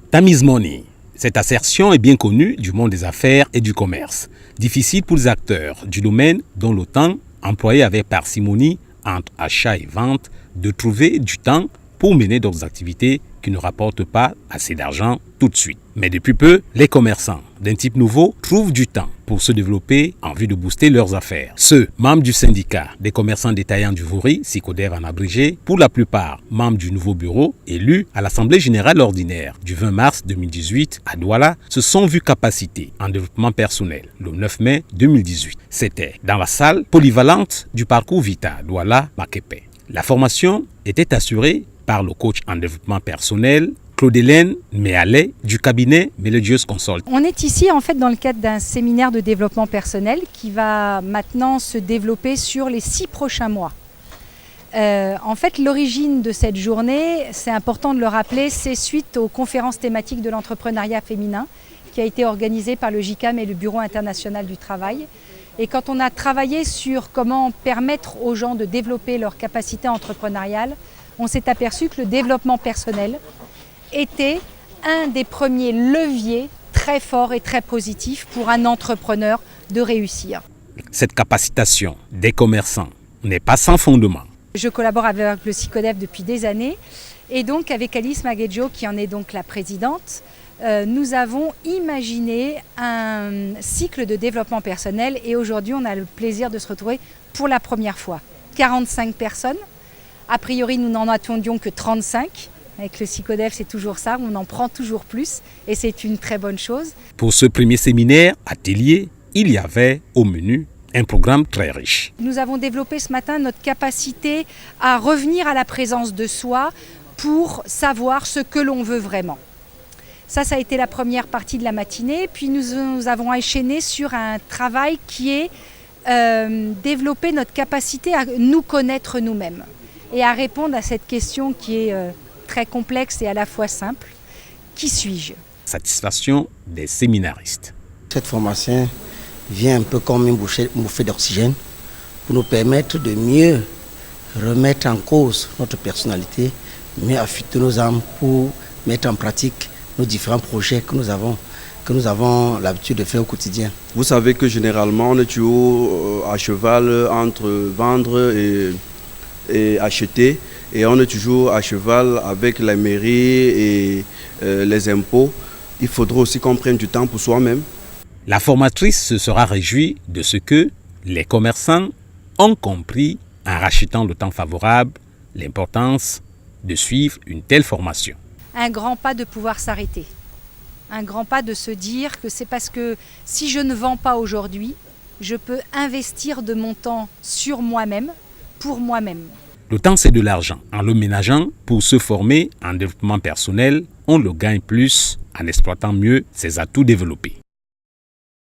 Time is money. Cette assertion est bien connue du monde des affaires et du commerce. Difficile pour les acteurs du domaine dont le temps, employé avec parcimonie entre achat et vente, de trouver du temps pour mener d'autres activités qui ne rapportent pas assez d'argent tout de suite. Mais depuis peu, les commerçants d'un type nouveau trouvent du temps pour se développer en vue de booster leurs affaires. Ceux membres du syndicat des commerçants détaillants du Vouri, SICODEV en abrégé, pour la plupart membres du nouveau bureau élu à l'Assemblée générale ordinaire du 20 mars 2018 à Douala, se sont vus capacités en développement personnel le 9 mai 2018. C'était dans la salle polyvalente du parcours Vita Douala Makepe. La formation était assurée par le coach en développement personnel Claude-Hélène Méalet du cabinet Melodious Consult. On est ici en fait dans le cadre d'un séminaire de développement personnel qui va maintenant se développer sur les 6 prochains mois. En fait, l'origine de cette journée, c'est important de le rappeler, c'est suite aux conférences thématiques de l'entrepreneuriat féminin qui a été organisée par le JICAM et le Bureau international du travail. Et quand on a travaillé sur comment permettre aux gens de développer leur capacité entrepreneuriale, on s'est aperçu que le développement personnel était un des premiers leviers très forts et très positifs pour un entrepreneur de réussir. Cette capacitation des commerçants n'est pas sans fondement. Je collabore avec le SICODEV depuis des années et donc avec Alice Maguedjo, qui en est donc la présidente, nous avons imaginé un cycle de développement personnel et aujourd'hui on a le plaisir de se retrouver pour la première fois. 45 personnes, a priori nous n'en attendions que 35. Avec le SICODEV, c'est toujours ça, on en prend toujours plus et c'est une très bonne chose. Pour ce premier séminaire atelier, il y avait au menu un programme très riche. Nous avons développé ce matin notre capacité à revenir à la présence de soi pour savoir ce que l'on veut vraiment. Ça a été la première partie de la matinée. Puis nous avons enchaîné sur un travail qui est développer notre capacité à nous connaître nous-mêmes et à répondre à cette question qui est très complexe et à la fois simple. Qui suis-je ? Satisfaction des séminaristes. Cette formation vient un peu comme une bouffée d'oxygène pour nous permettre de mieux remettre en cause notre personnalité, mieux affûter nos âmes pour mettre en pratique nos différents projets que nous avons l'habitude de faire au quotidien. Vous savez que généralement on est toujours à cheval entre vendre et acheter. Et on est toujours à cheval avec la mairie et les impôts. Il faudra aussi qu'on prenne du temps pour soi-même. La formatrice se sera réjouie de ce que les commerçants ont compris en rachetant le temps favorable, l'importance de suivre une telle formation. Un grand pas de pouvoir s'arrêter. Un grand pas de se dire que c'est parce que si je ne vends pas aujourd'hui, je peux investir de mon temps sur moi-même, pour moi-même. Le temps, c'est de l'argent. En le ménageant pour se former en développement personnel, on le gagne plus en exploitant mieux ses atouts développés.